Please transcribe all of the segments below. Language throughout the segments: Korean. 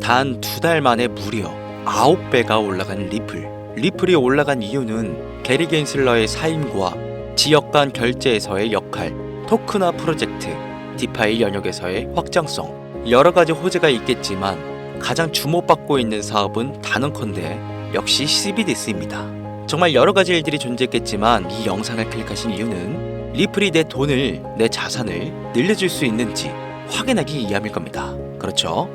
단 2달 만에 무려 9배가 올라간 리플. 리플이 올라간 이유는 게리 겐슬러의 사임과 지역 간 결제에서의 역할, 토큰화 프로젝트, 디파이 영역에서의 확장성, 여러가지 호재가 있겠지만 가장 주목받고 있는 사업은 단언컨대 역시 CBDC입니다. 정말 여러가지 일들이 존재했겠지만 이 영상을 클릭하신 이유는 리플이 내 돈을, 내 자산을 늘려줄 수 있는지 확인하기 위함일 겁니다. 그렇죠?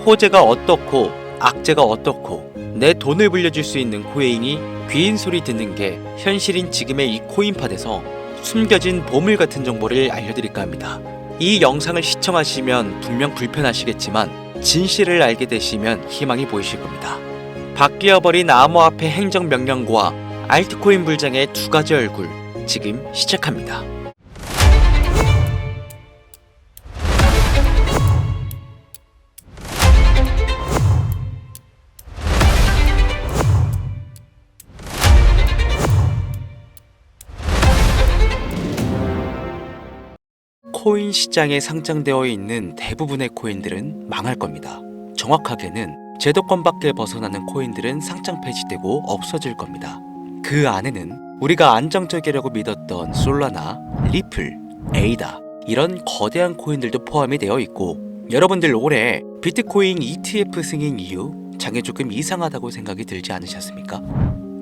호재가 어떻고 악재가 어떻고 내 돈을 불려줄 수 있는 코인이 귀인 소리 듣는 게 현실인 지금의 이 코인팟에서 숨겨진 보물 같은 정보를 알려드릴까 합니다. 이 영상을 시청하시면 분명 불편하시겠지만 진실을 알게 되시면 희망이 보이실 겁니다. 바뀌어버린 암호화폐 행정명령과 알트코인 불장의 2가지 얼굴, 지금 시작합니다. 코인 시장에 상장되어 있는 대부분의 코인들은 망할 겁니다. 정확하게는 제도권 밖에 벗어나는 코인들은 상장 폐지되고 없어질 겁니다. 그 안에는 우리가 안정적이라고 믿었던 솔라나, 리플, 에이다 이런 거대한 코인들도 포함이 되어 있고, 여러분들 올해 비트코인 ETF 승인 이후 장이 조금 이상하다고 생각이 들지 않으셨습니까?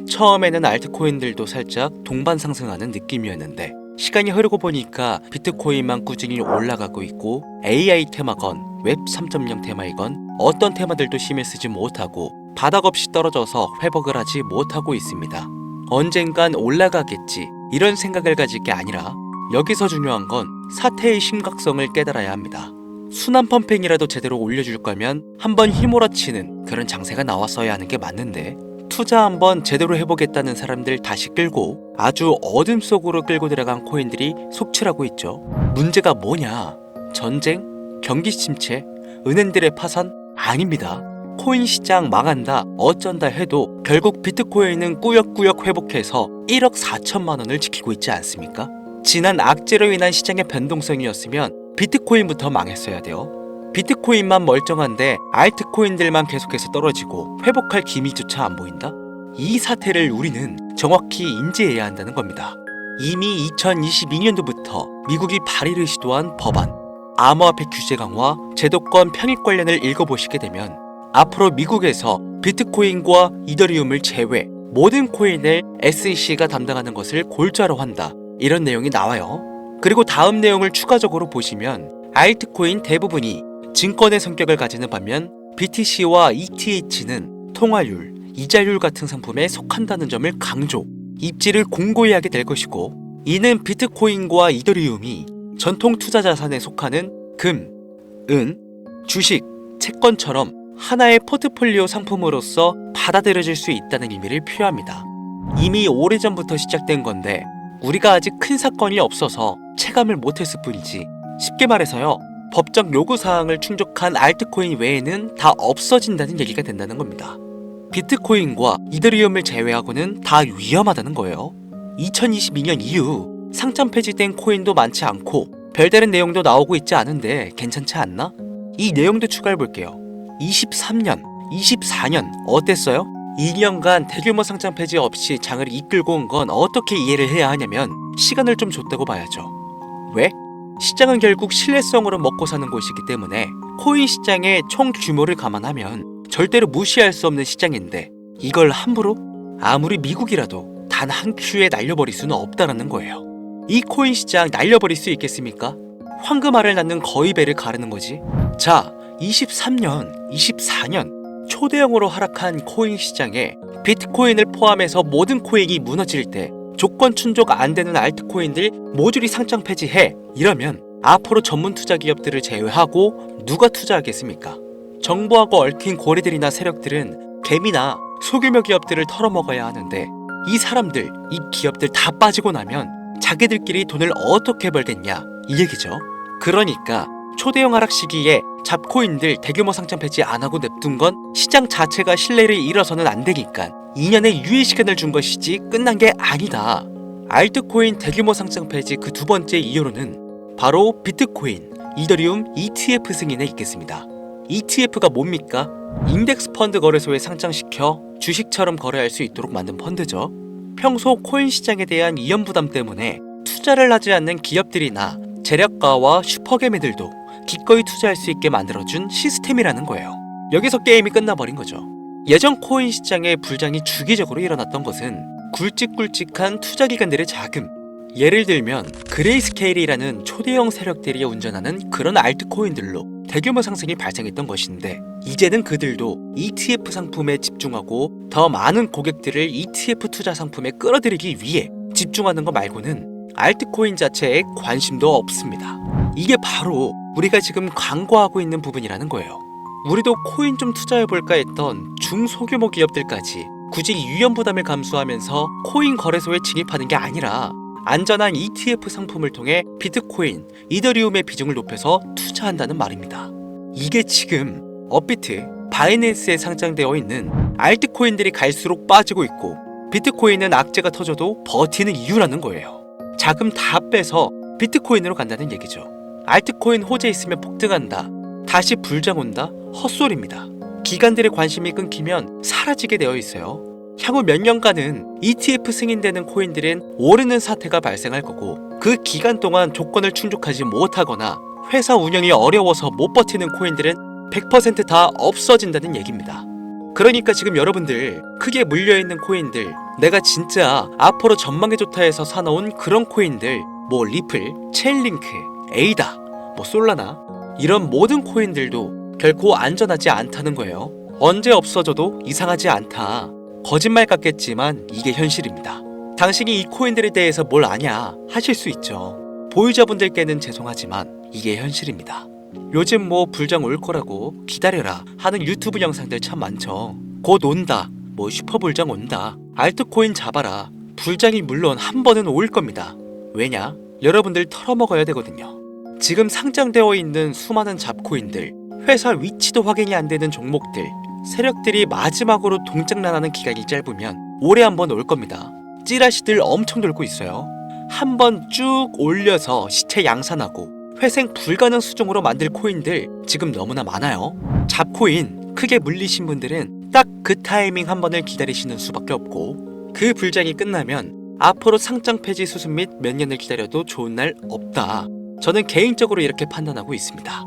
처음에는 알트코인들도 살짝 동반 상승하는 느낌이었는데 시간이 흐르고 보니까 비트코인만 꾸준히 올라가고 있고, AI 테마건, 웹 3.0 테마이건 어떤 테마들도 힘을 쓰지 못하고 바닥 없이 떨어져서 회복을 하지 못하고 있습니다. 언젠간 올라가겠지 이런 생각을 가질 게 아니라 여기서 중요한 건 사태의 심각성을 깨달아야 합니다. 순환 펌핑이라도 제대로 올려줄 거면 한번 휘몰아치는 그런 장세가 나왔어야 하는 게 맞는데, 투자 한번 제대로 해보겠다는 사람들 다시 끌고 아주 어둠 속으로 끌고 들어간 코인들이 속출하고 있죠. 문제가 뭐냐? 전쟁? 경기 침체? 은행들의 파산? 아닙니다. 코인 시장 망한다, 어쩐다 해도 결국 비트코인은 꾸역꾸역 회복해서 1억 4천만 원을 지키고 있지 않습니까? 지난 악재로 인한 시장의 변동성이었으면 비트코인부터 망했어야 돼요. 비트코인만 멀쩡한데 알트코인들만 계속해서 떨어지고 회복할 기미조차 안 보인다? 이 사태를 우리는 정확히 인지해야 한다는 겁니다. 이미 2022년도부터 미국이 발의를 시도한 법안, 암호화폐 규제 강화, 제도권 편입 관련을 읽어보시게 되면 앞으로 미국에서 비트코인과 이더리움을 제외 모든 코인을 SEC가 담당하는 것을 골자로 한다, 이런 내용이 나와요. 그리고 다음 내용을 추가적으로 보시면 알트코인 대부분이 증권의 성격을 가지는 반면 BTC와 ETH는 통화율, 이자율 같은 상품에 속한다는 점을 강조, 입지를 공고히 하게 될 것이고, 이는 비트코인과 이더리움이 전통 투자 자산에 속하는 금, 은, 주식, 채권처럼 하나의 포트폴리오 상품으로서 받아들여질 수 있다는 의미를 표합니다. 이미 오래전부터 시작된 건데 우리가 아직 큰 사건이 없어서 체감을 못했을 뿐이지, 쉽게 말해서요, 법적 요구사항을 충족한 알트코인 외에는 다 없어진다는 얘기가 된다는 겁니다. 비트코인과 이더리움을 제외하고는 다 위험하다는 거예요. 2022년 이후 상장 폐지된 코인도 많지 않고 별다른 내용도 나오고 있지 않은데 괜찮지 않나? 이 내용도 추가해볼게요. 23년, 24년 어땠어요? 2년간 대규모 상장 폐지 없이 장을 이끌고 온 건 어떻게 이해를 해야 하냐면 시간을 좀 줬다고 봐야죠. 왜? 시장은 결국 신뢰성으로 먹고 사는 곳이기 때문에 코인 시장의 총 규모를 감안하면 절대로 무시할 수 없는 시장인데 이걸 함부로 아무리 미국이라도 단 한 큐에 날려버릴 수는 없다는 거예요. 이 코인 시장 날려버릴 수 있겠습니까? 황금알을 낳는 거위배를 가르는 거지. 자, 23년, 24년 초대형으로 하락한 코인 시장에 비트코인을 포함해서 모든 코인이 무너질 때 조건 충족 안 되는 알트코인들 모조리 상장 폐지해, 이러면 앞으로 전문 투자 기업들을 제외하고 누가 투자하겠습니까? 정부하고 얽힌 고래들이나 세력들은 개미나 소규모 기업들을 털어먹어야 하는데 이 사람들, 이 기업들 다 빠지고 나면 자기들끼리 돈을 어떻게 벌겠냐, 이 얘기죠. 그러니까 초대형 하락 시기에 잡코인들 대규모 상장 폐지 안 하고 냅둔 건 시장 자체가 신뢰를 잃어서는 안 되니까 2년의 유예 시간을 준 것이지 끝난 게 아니다. 알트코인 대규모 상장 폐지 그 두 번째 이유로는 바로 비트코인, 이더리움 ETF 승인에 있겠습니다. ETF가 뭡니까? 인덱스 펀드 거래소에 상장시켜 주식처럼 거래할 수 있도록 만든 펀드죠. 평소 코인 시장에 대한 위험 부담 때문에 투자를 하지 않는 기업들이나 재력가와 슈퍼개미들도 기꺼이 투자할 수 있게 만들어준 시스템이라는 거예요. 여기서 게임이 끝나버린 거죠. 예전 코인 시장의 불장이 주기적으로 일어났던 것은 굵직굵직한 투자기관들의 자금, 예를 들면 그레이스케일이라는 초대형 세력들이 운전하는 그런 알트코인들로 대규모 상승이 발생했던 것인데, 이제는 그들도 ETF 상품에 집중하고 더 많은 고객들을 ETF 투자 상품에 끌어들이기 위해 집중하는 것 말고는 알트코인 자체에 관심도 없습니다. 이게 바로 우리가 지금 광고하고 있는 부분이라는 거예요. 우리도 코인 좀 투자해볼까 했던 중소규모 기업들까지 굳이 위험 부담을 감수하면서 코인 거래소에 진입하는 게 아니라 안전한 ETF 상품을 통해 비트코인, 이더리움의 비중을 높여서 투자한다는 말입니다. 이게 지금 업비트, 바이낸스에 상장되어 있는 알트코인들이 갈수록 빠지고 있고 비트코인은 악재가 터져도 버티는 이유라는 거예요. 자금 다 빼서 비트코인으로 간다는 얘기죠. 알트코인 호재 있으면 폭등한다, 다시 불장 온다? 헛소리입니다. 기관들의 관심이 끊기면 사라지게 되어 있어요. 향후 몇 년간은 ETF 승인되는 코인들은 오르는 사태가 발생할 거고, 그 기간 동안 조건을 충족하지 못하거나 회사 운영이 어려워서 못 버티는 코인들은 100% 다 없어진다는 얘기입니다. 그러니까 지금 여러분들 크게 물려있는 코인들, 내가 진짜 앞으로 전망이 좋다 해서 사놓은 그런 코인들, 뭐 리플, 체인링크, 에이다, 뭐 솔라나, 이런 모든 코인들도 결코 안전하지 않다는 거예요. 언제 없어져도 이상하지 않다. 거짓말 같겠지만 이게 현실입니다. 당신이 이 코인들에 대해서 뭘 아냐 하실 수 있죠. 보유자분들께는 죄송하지만 이게 현실입니다. 요즘 뭐 불장 올 거라고 기다려라 하는 유튜브 영상들 참 많죠. 곧 온다, 뭐 슈퍼불장 온다, 알트코인 잡아라. 불장이 물론 한 번은 올 겁니다. 왜냐? 여러분들 털어먹어야 되거든요. 지금 상장되어 있는 수많은 잡코인들, 회사 위치도 확인이 안 되는 종목들, 세력들이 마지막으로 동작난하는 기간이 짧으면 올해 한 번 올 겁니다. 찌라시들 엄청 돌고 있어요. 한 번 쭉 올려서 시체 양산하고 회생 불가능 수준으로 만들 코인들 지금 너무나 많아요. 잡코인 크게 물리신 분들은 딱 그 타이밍 한 번을 기다리시는 수밖에 없고, 그 불장이 끝나면 앞으로 상장 폐지 수습 및 몇 년을 기다려도 좋은 날 없다. 저는 개인적으로 이렇게 판단하고 있습니다.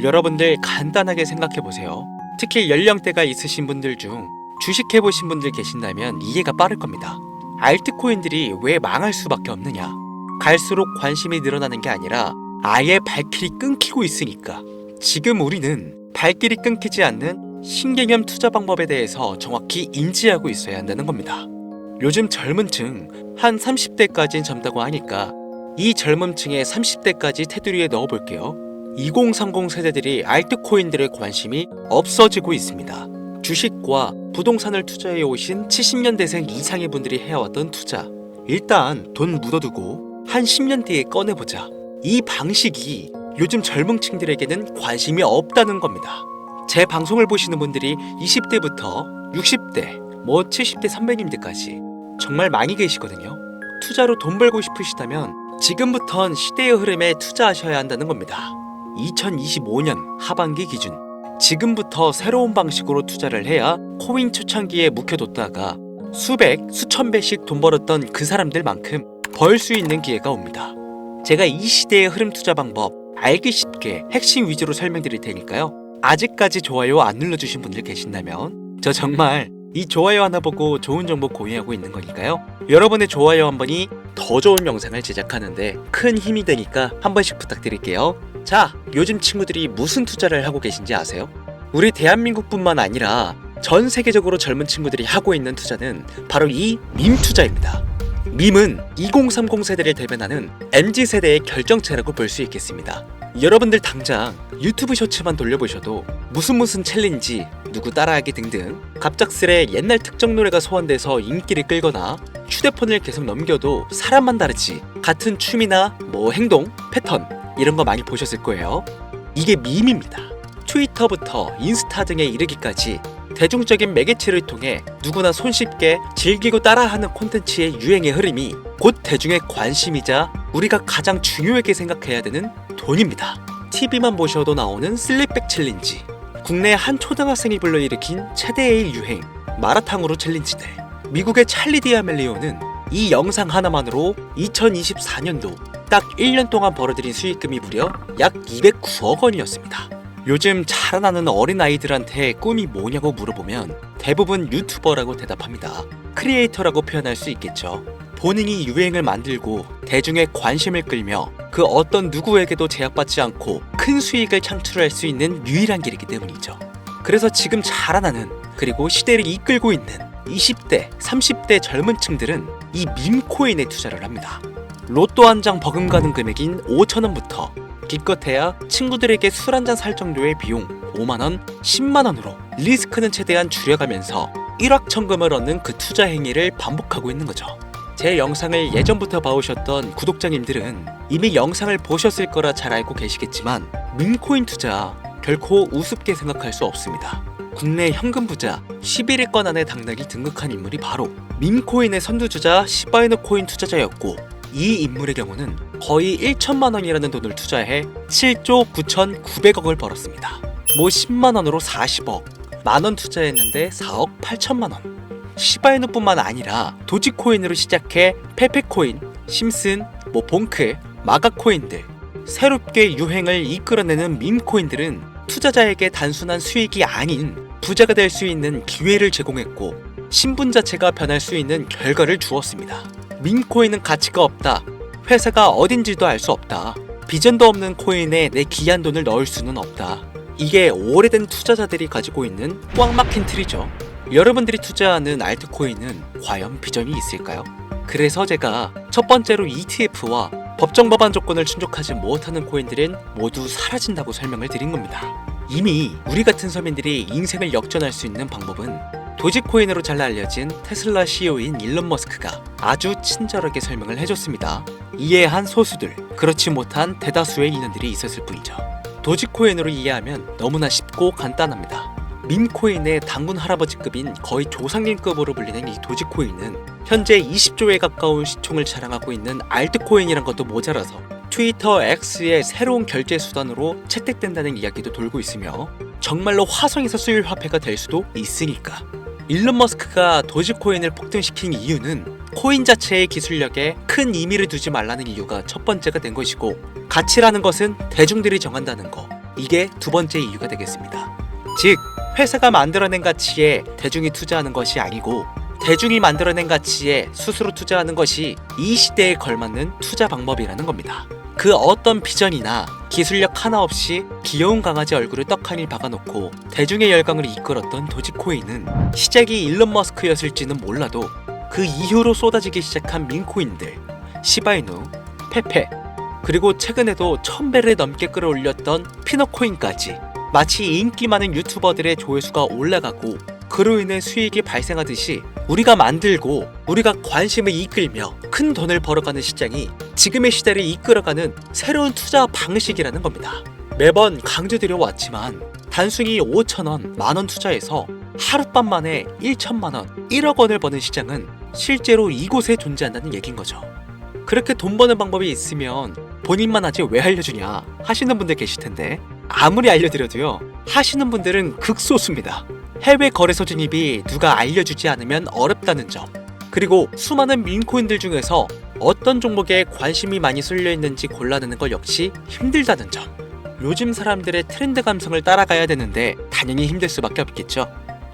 여러분들 간단하게 생각해보세요. 특히 연령대가 있으신 분들 중 주식해보신 분들 계신다면 이해가 빠를 겁니다. 알트코인들이 왜 망할 수밖에 없느냐? 갈수록 관심이 늘어나는 게 아니라 아예 발길이 끊기고 있으니까. 지금 우리는 발길이 끊기지 않는 신개념 투자 방법에 대해서 정확히 인지하고 있어야 한다는 겁니다. 요즘 젊은 층 한 30대까지는 젊다고 하니까 이 젊은 층의 30대까지 테두리에 넣어볼게요. 2030 세대들이 알트코인들의 관심이 없어지고 있습니다. 주식과 부동산을 투자해 오신 70년대생 이상의 분들이 해왔던 투자, 일단 돈 묻어두고 한 10년 뒤에 꺼내보자. 이 방식이 요즘 젊은 층들에게는 관심이 없다는 겁니다. 제 방송을 보시는 분들이 20대부터 60대, 뭐 70대 선배님들까지 정말 많이 계시거든요. 투자로 돈 벌고 싶으시다면 지금부턴 시대의 흐름에 투자하셔야 한다는 겁니다. 2025년 하반기 기준, 지금부터 새로운 방식으로 투자를 해야 코인 초창기에 묵혀뒀다가 수백, 수천 배씩 돈 벌었던 그 사람들만큼 벌 수 있는 기회가 옵니다. 제가 이 시대의 흐름 투자 방법 알기 쉽게 핵심 위주로 설명드릴 테니까요. 아직까지 좋아요 안 눌러주신 분들 계신다면 저 정말 이 좋아요 하나 보고 좋은 정보 공유하고 있는 거니까요. 여러분의 좋아요 한 번이 더 좋은 영상을 제작하는데 큰 힘이 되니까 한 번씩 부탁드릴게요. 자, 요즘 친구들이 무슨 투자를 하고 계신지 아세요? 우리 대한민국뿐만 아니라 전 세계적으로 젊은 친구들이 하고 있는 투자는 바로 이 밈 투자입니다. 밈은 2030 세대를 대변하는 MZ세대의 결정체라고 볼 수 있겠습니다. 여러분들 당장 유튜브 쇼츠만 돌려보셔도 무슨 챌린지, 누구 따라하기 등등 갑작스레 옛날 특정 노래가 소환돼서 인기를 끌거나 휴대폰을 계속 넘겨도 사람만 다르지 같은 춤이나 뭐 행동, 패턴 이런 거 많이 보셨을 거예요. 이게 밈입니다. 트위터부터 인스타 등에 이르기까지 대중적인 매개체를 통해 누구나 손쉽게 즐기고 따라하는 콘텐츠의 유행의 흐름이 곧 대중의 관심이자 우리가 가장 중요하게 생각해야 되는 돈입니다. TV만 보셔도 나오는 슬립백 챌린지, 국내 한 초등학생이 불러일으킨 최대의 유행 마라탕으로 챌린지대. 미국의 찰리 디아멜리오는 이 영상 하나만으로 2024년도 딱 1년 동안 벌어들인 수익금이 무려 약 209억 원이었습니다. 요즘 자라나는 어린아이들한테 꿈이 뭐냐고 물어보면 대부분 유튜버라고 대답합니다. 크리에이터라고 표현할 수 있겠죠. 본인이 유행을 만들고 대중의 관심을 끌며 그 어떤 누구에게도 제약받지 않고 큰 수익을 창출할 수 있는 유일한 길이기 때문이죠. 그래서 지금 자라나는, 그리고 시대를 이끌고 있는 20대, 30대 젊은 층들은 이 밈코인에 투자를 합니다. 로또 한 장 버금가는 금액인 5,000원부터 기껏해야 친구들에게 술 한잔 살 정도의 비용 5만원, 10만원으로 리스크는 최대한 줄여가면서 일확천금을 얻는 그 투자 행위를 반복하고 있는 거죠. 제 영상을 예전부터 봐오셨던 구독자님들은 이미 영상을 보셨을 거라 잘 알고 계시겠지만 밈코인 투자 결코 우습게 생각할 수 없습니다. 국내 현금 부자 11위권 안에 당당히 등극한 인물이 바로 밈코인의 선두주자 시바이누 코인 투자자였고, 이 인물의 경우는 거의 1천만 원이라는 돈을 투자해 7조 9,900억을 벌었습니다. 뭐 10만 원으로 40억, 만원 투자했는데 4억 8천만 원. 시바이누뿐만 아니라 도지코인으로 시작해 페페코인, 심슨, 봉크, 마가코인들, 새롭게 유행을 이끌어내는 밈코인들은 투자자에게 단순한 수익이 아닌 부자가 될 수 있는 기회를 제공했고, 신분 자체가 변할 수 있는 결과를 주었습니다. 밈코인은 가치가 없다, 회사가 어딘지도 알 수 없다, 비전도 없는 코인에 내 귀한 돈을 넣을 수는 없다, 이게 오래된 투자자들이 가지고 있는 꽉 막힌 틀이죠. 여러분들이 투자하는 알트코인은 과연 비전이 있을까요? 그래서 제가 첫 번째로 ETF와 법정 법안 조건을 충족하지 못하는 코인들은 모두 사라진다고 설명을 드린 겁니다. 이미 우리 같은 서민들이 인생을 역전할 수 있는 방법은 도지코인으로 잘 알려진 테슬라 CEO인 일론 머스크가 아주 친절하게 설명을 해줬습니다. 이해한 소수들, 그렇지 못한 대다수의 인원들이 있었을 뿐이죠. 도지코인으로 이해하면 너무나 쉽고 간단합니다. 밈코인의 당군 할아버지급인 거의 조상님급으로 불리는 이 도지코인은 현재 20조에 가까운 시총을 자랑하고 있는 알트코인이란 것도 모자라서 트위터 X의 새로운 결제 수단으로 채택된다는 이야기도 돌고 있으며 정말로 화성에서 수일 화폐가 될 수도 있으니까. 일론 머스크가 도지코인을 폭등시킨 이유는 코인 자체의 기술력에 큰 의미를 두지 말라는 이유가 첫 번째가 된 것이고, 가치라는 것은 대중들이 정한다는 거, 이게 두 번째 이유가 되겠습니다. 즉, 회사가 만들어낸 가치에 대중이 투자하는 것이 아니고 대중이 만들어낸 가치에 스스로 투자하는 것이 이 시대에 걸맞는 투자 방법이라는 겁니다. 그 어떤 비전이나 기술력 하나 없이 귀여운 강아지 얼굴을 떡하니 박아놓고 대중의 열광을 이끌었던 도지코인은 시작이 일론 머스크였을지는 몰라도 그 이후로 쏟아지기 시작한 밈코인들, 시바이누, 페페, 그리고 최근에도 1000배를 넘게 끌어올렸던 피너코인까지 마치 인기 많은 유튜버들의 조회수가 올라가고 그로 인해 수익이 발생하듯이 우리가 만들고 우리가 관심을 이끌며 큰 돈을 벌어가는 시장이 지금의 시대를 이끌어가는 새로운 투자 방식이라는 겁니다. 매번 강조드려 왔지만 단순히 5,000원, 만원 투자해서 하룻밤 만에 1천만원, 1억 원을 버는 시장은 실제로 이곳에 존재한다는 얘긴 거죠. 그렇게 돈 버는 방법이 있으면 본인만 하지 왜 알려주냐 하시는 분들 계실 텐데, 아무리 알려드려도요, 하시는 분들은 극소수입니다. 해외 거래소 진입이 누가 알려주지 않으면 어렵다는 점, 그리고 수많은 밈코인들 중에서 어떤 종목에 관심이 많이 쏠려 있는지 골라내는 것 역시 힘들다는 점, 요즘 사람들의 트렌드 감성을 따라가야 되는데 당연히 힘들 수밖에 없겠죠.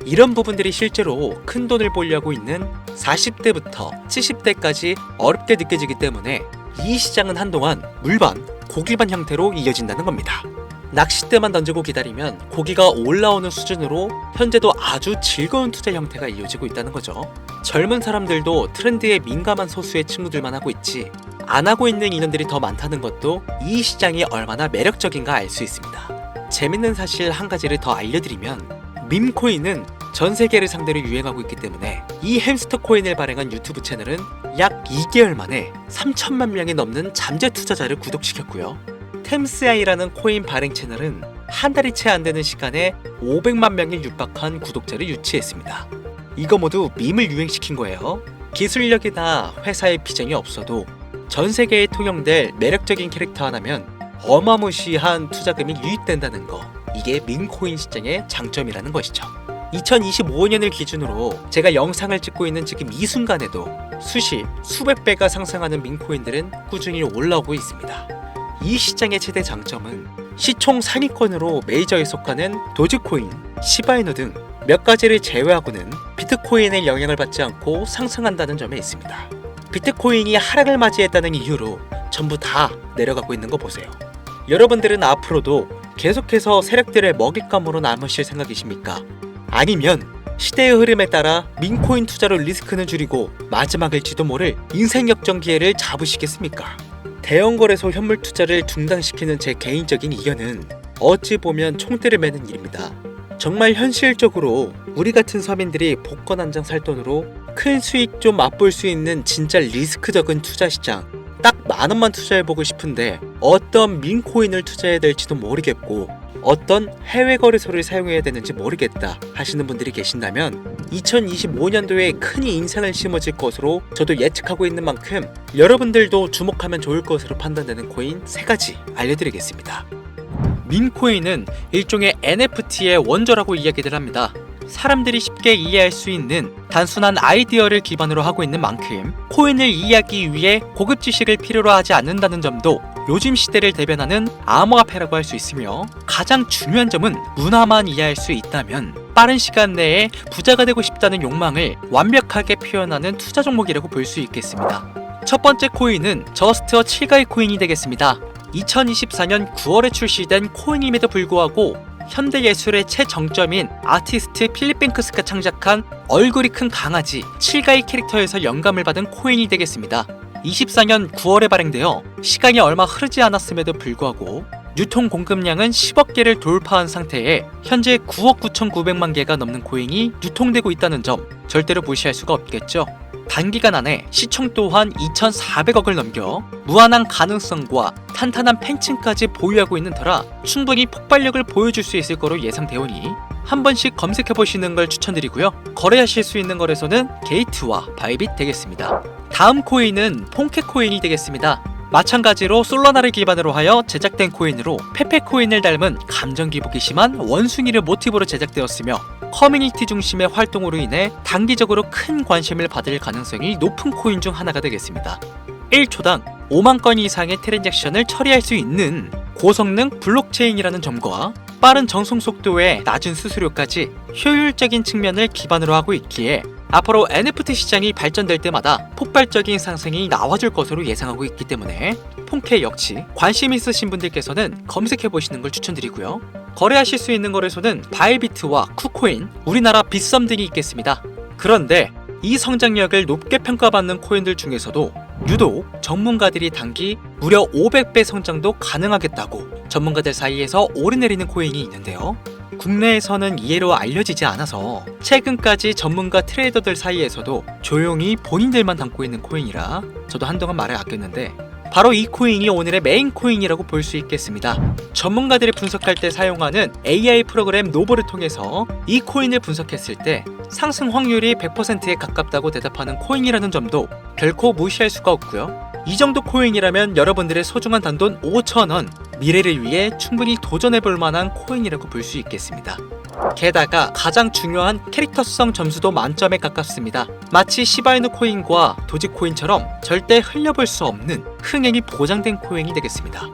이런 부분들이 실제로 큰 돈을 벌려고 있는 40대부터 70대까지 어렵게 느껴지기 때문에 이 시장은 한동안 물반, 고기반 형태로 이어진다는 겁니다. 낚싯대만 던지고 기다리면 고기가 올라오는 수준으로 현재도 아주 즐거운 투자 형태가 이어지고 있다는 거죠. 젊은 사람들도 트렌드에 민감한 소수의 친구들만 하고 있지 안 하고 있는 인원들이 더 많다는 것도 이 시장이 얼마나 매력적인가 알 수 있습니다. 재밌는 사실 한 가지를 더 알려드리면, 밈코인은 전 세계를 상대로 유행하고 있기 때문에 이 햄스터 코인을 발행한 유튜브 채널은 약 2개월 만에 3천만 명이 넘는 잠재 투자자를 구독시켰고요. 템스아이라는 코인 발행 채널은 한 달이 채 안 되는 시간에 500만 명이 육박한 구독자를 유치했습니다. 이거 모두 밈을 유행시킨 거예요. 기술력이나 회사의 비전이 없어도 전 세계에 통용될 매력적인 캐릭터 하나면 어마무시한 투자금이 유입된다는 거, 이게 민코인 시장의 장점이라는 것이죠. 2025년을 기준으로 제가 영상을 찍고 있는 지금 이 순간에도 수십, 수백 배가 상승하는 민코인들은 꾸준히 올라오고 있습니다. 이 시장의 최대 장점은 시총 상위권으로 메이저에 속하는 도지코인, 시바이누 등 몇 가지를 제외하고는 비트코인의 영향을 받지 않고 상승한다는 점에 있습니다. 비트코인이 하락을 맞이했다는 이유로 전부 다 내려가고 있는 거 보세요. 여러분들은 앞으로도 계속해서 세력들의 먹잇감으로 남으실 생각이십니까? 아니면 시대의 흐름에 따라 민코인 투자로 리스크는 줄이고 마지막일지도 모를 인생 역전 기회를 잡으시겠습니까? 대형 거래소 현물 투자를 중단시키는 제 개인적인 의견은 어찌 보면 총대를 매는 일입니다. 정말 현실적으로 우리 같은 서민들이 복권 한 장 살 돈으로 큰 수익 좀 맛볼 수 있는 진짜 리스크적인 투자 시장, 딱 10,000원만 투자해보고 싶은데 어떤 민코인을 투자해야 될지도 모르겠고 어떤 해외 거래소를 사용해야 되는지 모르겠다 하시는 분들이 계신다면 2025년도에 큰 인상을 심어질 것으로 저도 예측하고 있는 만큼 여러분들도 주목하면 좋을 것으로 판단되는 코인 3가지 알려드리겠습니다. 민코인은 일종의 NFT의 원조라고 이야기들 합니다. 사람들이 쉽게 이해할 수 있는 단순한 아이디어를 기반으로 하고 있는 만큼 코인을 이해하기 위해 고급 지식을 필요로 하지 않는다는 점도 요즘 시대를 대변하는 암호화폐라고 할 수 있으며, 가장 중요한 점은 문화만 이해할 수 있다면 빠른 시간 내에 부자가 되고 싶다는 욕망을 완벽하게 표현하는 투자 종목이라고 볼 수 있겠습니다. 첫 번째 코인은 저스트어 7가의 코인이 되겠습니다. 2024년 9월에 출시된 코인임에도 불구하고 현대예술의 최정점인 아티스트 필립 뱅크스가 창작한 얼굴이 큰 강아지 7가의 캐릭터에서 영감을 받은 코인이 되겠습니다. 24년 9월에 발행되어 시간이 얼마 흐르지 않았음에도 불구하고 유통 공급량은 10억 개를 돌파한 상태에 현재 9억 9,900만 개가 넘는 코인이 유통되고 있다는 점 절대로 무시할 수가 없겠죠. 단기간 안에 시총 또한 2,400억을 넘겨 무한한 가능성과 탄탄한 팬층까지 보유하고 있는 터라 충분히 폭발력을 보여줄 수 있을 거로 예상되오니 한 번씩 검색해보시는 걸 추천드리고요. 거래하실 수 있는 거래소는 게이트와 바이빗 되겠습니다. 다음 코인은 폰케코인이 되겠습니다. 마찬가지로 솔라나를 기반으로 하여 제작된 코인으로 페페코인을 닮은 감정 기복이 심한 원숭이를 모티브로 제작되었으며 커뮤니티 중심의 활동으로 인해 단기적으로 큰 관심을 받을 가능성이 높은 코인 중 하나가 되겠습니다. 1초당 5만 건 이상의 트랜잭션을 처리할 수 있는 고성능 블록체인이라는 점과 빠른 전송 속도에 낮은 수수료까지 효율적인 측면을 기반으로 하고 있기에 앞으로 NFT 시장이 발전될 때마다 폭발적인 상승이 나와줄 것으로 예상하고 있기 때문에 폰케 역시 관심 있으신 분들께서는 검색해보시는 걸 추천드리고요. 거래하실 수 있는 거래소는 바이비트와 쿠코인, 우리나라 빗썸 등이 있겠습니다. 그런데 이 성장력을 높게 평가받는 코인들 중에서도 유독 전문가들이 단기 무려 500배 성장도 가능하겠다고 전문가들 사이에서 오르내리는 코인이 있는데요. 국내에서는 이해로 알려지지 않아서 최근까지 전문가 트레이더들 사이에서도 조용히 본인들만 담고 있는 코인이라 저도 한동안 말을 아꼈는데 바로 이 코인이 오늘의 메인 코인이라고 볼 수 있겠습니다. 전문가들이 분석할 때 사용하는 AI 프로그램 노보를 통해서 이 코인을 분석했을 때 상승 확률이 100%에 가깝다고 대답하는 코인이라는 점도 결코 무시할 수가 없고요. 이 정도 코인이라면 여러분들의 소중한 단돈 5,000원, 미래를 위해 충분히 도전해볼 만한 코인이라고 볼 수 있겠습니다. 게다가 가장 중요한 캐릭터성 점수도 만점에 가깝습니다. 마치 시바이누 코인과 도지코인처럼 절대 흘려볼 수 없는 흥행이 보장된 코인이 되겠습니다.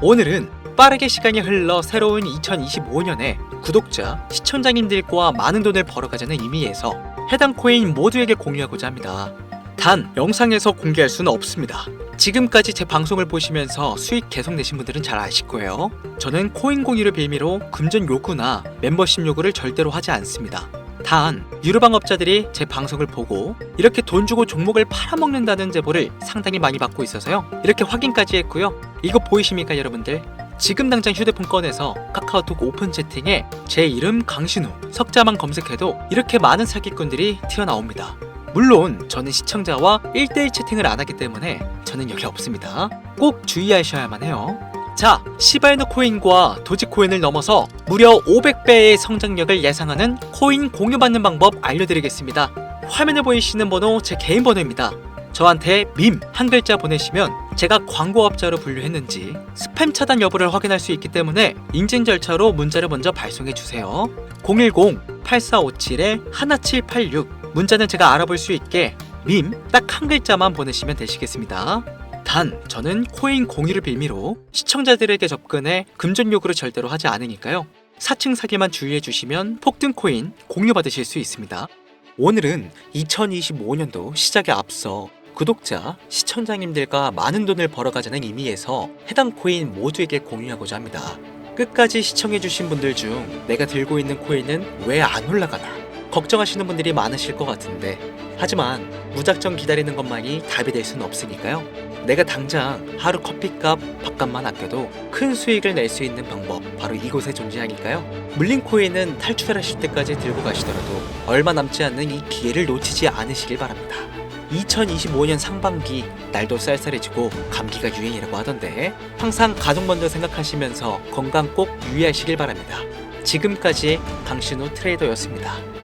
오늘은 빠르게 시간이 흘러 새로운 2025년에 구독자, 시청자님들과 많은 돈을 벌어가자는 의미에서 해당 코인 모두에게 공유하고자 합니다. 단 영상에서 공개할 수는 없습니다. 지금까지 제 방송을 보시면서 수익 계속 내신 분들은 잘 아실 거예요. 저는 코인 공유를 빌미로 금전 요구나 멤버십 요구를 절대로 하지 않습니다. 단 유료방업자들이 제 방송을 보고 이렇게 돈 주고 종목을 팔아먹는다는 제보를 상당히 많이 받고 있어서요. 이렇게 확인까지 했고요. 이거 보이십니까 여러분들? 지금 당장 휴대폰 꺼내서 카카오톡 오픈 채팅에 제 이름 강신우, 석자만 검색해도 이렇게 많은 사기꾼들이 튀어나옵니다. 물론 저는 시청자와 1대1 채팅을 안 하기 때문에 저는 여기 없습니다. 꼭 주의하셔야만 해요. 자, 시바이누 코인과 도지코인을 넘어서 무려 500배의 성장력을 예상하는 코인 공유받는 방법 알려드리겠습니다. 화면에 보이시는 번호 제 개인 번호입니다. 저한테 밈 한 글자 보내시면 제가 광고업자로 분류했는지 스팸 차단 여부를 확인할 수 있기 때문에 인증 절차로 문자를 먼저 발송해 주세요. 010-8457-1786 문자는 제가 알아볼 수 있게 밈 딱 한 글자만 보내시면 되시겠습니다. 단 저는 코인 공유를 빌미로 시청자들에게 접근해 금전 요구를 절대로 하지 않으니까요. 사칭 사기만 주의해 주시면 폭등 코인 공유 받으실 수 있습니다. 오늘은 2025년도 시작에 앞서 구독자, 시청자님들과 많은 돈을 벌어가자는 의미에서 해당 코인 모두에게 공유하고자 합니다. 끝까지 시청해주신 분들 중 내가 들고 있는 코인은 왜 안 올라가나 걱정하시는 분들이 많으실 것 같은데, 하지만 무작정 기다리는 것만이 답이 될 수는 없으니까요. 내가 당장 하루 커피값, 밥값만 아껴도 큰 수익을 낼 수 있는 방법 바로 이곳에 존재하니까요. 물린 코인은 탈출하실 때까지 들고 가시더라도 얼마 남지 않는 이 기회를 놓치지 않으시길 바랍니다. 2025년 상반기 날도 쌀쌀해지고 감기가 유행이라고 하던데 항상 가족 먼저 생각하시면서 건강 꼭 유의하시길 바랍니다. 지금까지 강신우 트레이더였습니다.